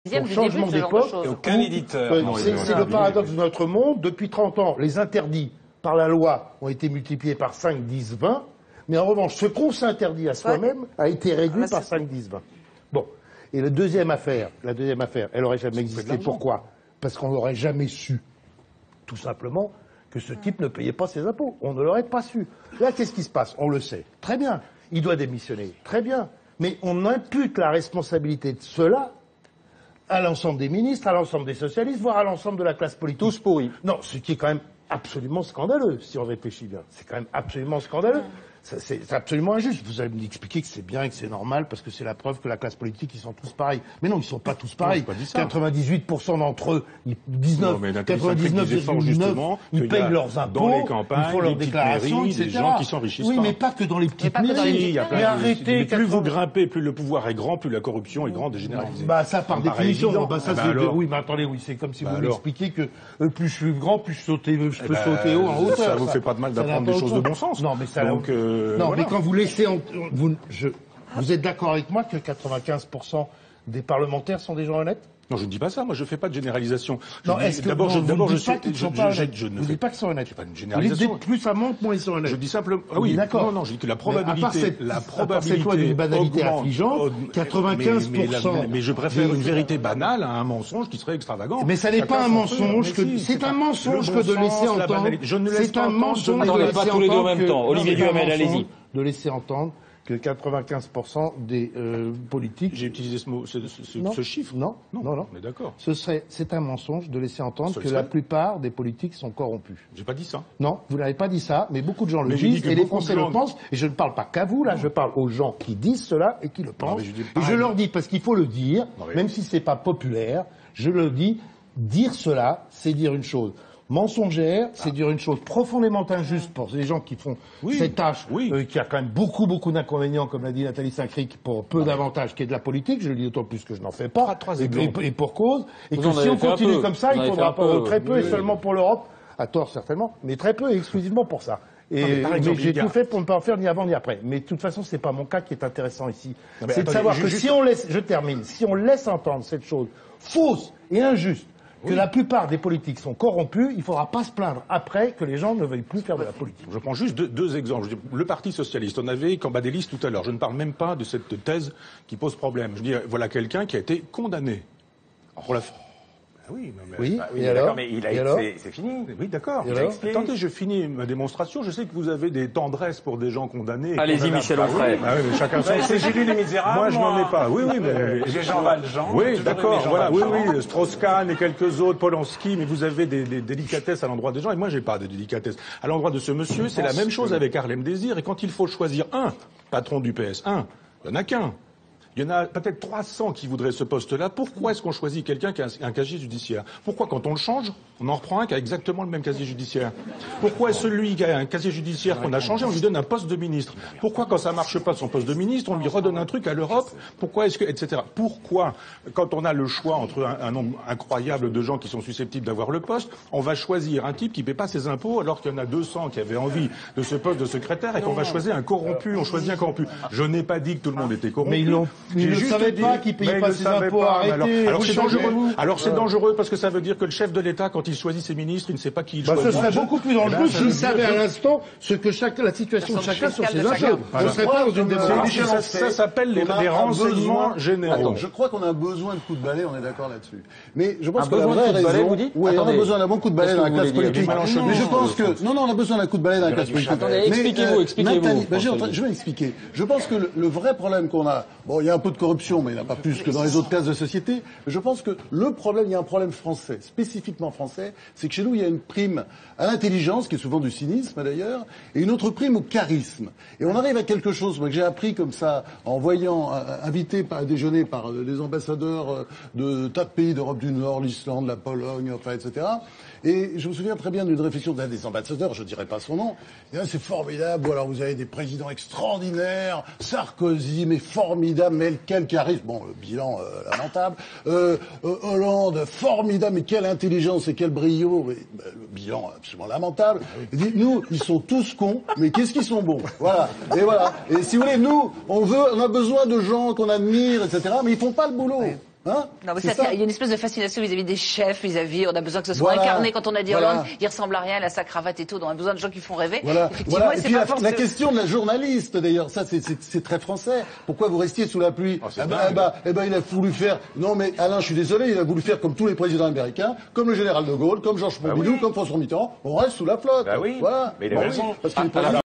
Donc, changement d'époque. Aucun éditeur. C'est le paradoxe de notre monde. Depuis 30 ans, les interdits par la loi ont été multipliés par 5, 10, 20. Mais en revanche, ce qu'on s'interdit à soi-même a été réduit par 5, 10, 20. Bon. Et la deuxième affaire, elle n'aurait jamais existé. Pourquoi? Parce qu'on n'aurait jamais su, tout simplement, que ce type ne payait pas ses impôts. On ne l'aurait pas su. Là, qu'est-ce qui se passe? On le sait. Très bien. Il doit démissionner. Très bien. Mais on impute la responsabilité de cela à l'ensemble des ministres, à l'ensemble des socialistes, voire à l'ensemble de la classe politique. Tous pourris. Non, ce qui est quand même absolument scandaleux, si on réfléchit bien. C'est quand même absolument scandaleux. C'est absolument injuste. Vous allez m'expliquer que c'est bien et que c'est normal parce que c'est la preuve que la classe politique, ils sont tous pareils. Mais non, ils sont pas tous pareils. 98% d'entre eux, 99,9%, ils payent leurs impôts, dans les campagnes, ils font leurs déclarations, etc. Des gens qui s'enrichissent oui, pas. mais pas que dans les petites mairies. Mais arrêtez. Plus vous grimpez, plus le pouvoir est grand, plus la corruption est grande et généralisée. Bah ça par définition. Oui, mais attendez, oui, c'est comme si vous m'expliquiez que plus je suis grand, plus je peux sauter haut en hauteur. Ça vous fait pas de mal d'apprendre des choses de bon sens. Non, mais ça. Non, mais quand vous laissez, vous êtes d'accord avec moi que 95% des parlementaires sont des gens honnêtes? Non, je ne dis pas ça. Moi, je ne fais pas de généralisation. Vous ne dites pas qu'ils sont sont honnêtes. C'est pas une généralisation. Plus ça monte, moins ils sont honnêtes. Je dis simplement. Ah oui, d'accord. Non, je dis que la probabilité. À part cette loi d'une banalité affligeante, 95%. Mais je préfère une vérité banale à un mensonge qui serait extravagant. Mais ça n'est pas un mensonge que. C'est un mensonge que de laisser entendre. C'est un mensonge de laisser entendre. Pas tous les deux en même temps. Olivier Duhamel, allez-y. De laisser entendre que 95% des politiques... J'ai utilisé ce mot, ce chiffre. Non. Mais d'accord. C'est un mensonge de laisser entendre que la plupart des politiques sont corrompus. J'ai pas dit ça. Non, vous n'avez pas dit ça, mais beaucoup de gens le disent et les Français le pensent. Et je ne parle pas qu'à vous, là, je parle aux gens qui disent cela et qui le pensent. Et je leur dis, parce qu'il faut le dire, même si c'est pas populaire, je le dis, dire cela, c'est dire une chose mensongère, c'est dire une chose profondément injuste pour les gens qui font cette tâche, qui a quand même beaucoup d'inconvénients, comme l'a dit Nathalie Saint-Cric, pour peu d'avantages qui est de la politique, je le dis d'autant plus que je n'en fais pas, et pour cause, et que si on continue comme ça, il faudra très peu, et seulement pour l'Europe, à tort certainement, mais très peu et exclusivement pour ça. Mais j'ai tout fait pour ne pas en faire ni avant ni après. Mais de toute façon, c'est pas mon cas qui est intéressant ici. C'est de savoir que si on laisse, je termine, si on laisse entendre cette chose fausse et injuste, que la plupart des politiques sont corrompus, il ne faudra pas se plaindre après que les gens ne veuillent plus faire de la politique. Je prends juste deux exemples. Le Parti socialiste, on avait Cambadélis tout à l'heure. Je ne parle même pas de cette thèse qui pose problème. Je dis, voilà quelqu'un qui a été condamné. Pour la... Oui, d'accord, mais c'est fini. Oui, d'accord. Attendez, je finis ma démonstration. Je sais que vous avez des tendresses pour des gens condamnés. Allez-y, Michel Onfray. Chacun son truc. J'ai lu Les Misérables. Moi, je n'en ai pas. Oui, mais j'ai Jean Valjean. Oui, d'accord. Voilà. Oui, Strauss-Kahn et quelques autres, Polanski. Mais vous avez des délicatesses à l'endroit des gens. Et moi, j'ai pas de délicatesse. À l'endroit de ce monsieur, c'est la même chose avec Harlem Désir. Et quand il faut choisir un patron du PS, il n'y en a qu'un. Il y en a peut-être 300 qui voudraient ce poste-là. Pourquoi est-ce qu'on choisit quelqu'un qui a un casier judiciaire? Pourquoi, quand on le change, on en reprend un qui a exactement le même casier judiciaire? Pourquoi celui qui a un casier judiciaire qu'on a changé, on lui donne un poste de ministre? Pourquoi, quand ça marche pas son poste de ministre, on lui redonne un truc à l'Europe? Pourquoi est-ce que, etc. Pourquoi, quand on a le choix entre un nombre incroyable de gens qui sont susceptibles d'avoir le poste, on va choisir un type qui paie pas ses impôts alors qu'il y en a 200 qui avaient envie de ce poste de secrétaire et qu'on va choisir un corrompu? On choisit un corrompu. Je n'ai pas dit que tout le monde était corrompu. Mais ils ne savaient pas qu'ils payaient pas ses impôts, arrêtez. Alors c'est dangereux. Alors c'est dangereux parce que ça veut dire que le chef de l'État, quand il choisit ses ministres, il ne sait pas qui il choisit. Ce serait beaucoup plus dangereux s'il savait à l'instant ce que la situation de chacun sur ses impôts. On ne serait pas dans une démocratie. Ça s'appelle les renseignements généraux. Je crois qu'on a besoin de coups de balai, on est d'accord là-dessus. Mais je pense que la vraie raison... Oui, on a besoin d'un bon coup de balai dans la classe politique. Mais je pense que... Non, on a besoin d'un coup de balai dans la classe politique. Attendez, expliquez-vous. Je vais expliquer. Je pense que le vrai problème qu'on a... Bon, il y a un peu de corruption, mais il n'y en a pas plus que dans les autres classes de société. Je pense que le problème, il y a un problème français, spécifiquement français, c'est que chez nous, il y a une prime à l'intelligence, qui est souvent du cynisme d'ailleurs, et une autre prime au charisme. Et on arrive à quelque chose, moi, que j'ai appris comme ça, en voyant, invité à déjeuner par les ambassadeurs de tas de pays d'Europe du Nord, l'Islande, la Pologne, enfin, etc. Et je me souviens très bien d'une réflexion d'un des ambassadeurs, je ne dirais pas son nom. C'est formidable, ou alors vous avez des présidents extraordinaires, Sarkozy, mais formidable, mais quel charisme, bon, le bilan lamentable. Hollande, formidable, mais quelle intelligence et quel brio, mais, le bilan absolument lamentable. Et dites-nous, ils sont tous cons, mais qu'est-ce qu'ils sont bons? Voilà. Et voilà. Et si vous voulez, nous, on a besoin de gens qu'on admire, etc., mais ils font pas le boulot. Hein? Non, mais il y a une espèce de fascination vis-à-vis des chefs, on a besoin que ce soit incarné. Quand on a dit Hollande, il ressemble à rien, il a sa cravate et tout, donc on a besoin de gens qui font rêver. Effectivement, Et puis la question de la journaliste, d'ailleurs, ça c'est très français. Pourquoi vous restiez sous la pluie? Il a voulu faire, non mais Alain, je suis désolé, il a voulu faire comme tous les présidents américains, comme le général de Gaulle, comme Georges Pompidou, comme François Mitterrand, on reste sous la flotte. Voilà. Mais il a raison. Parce qu'il est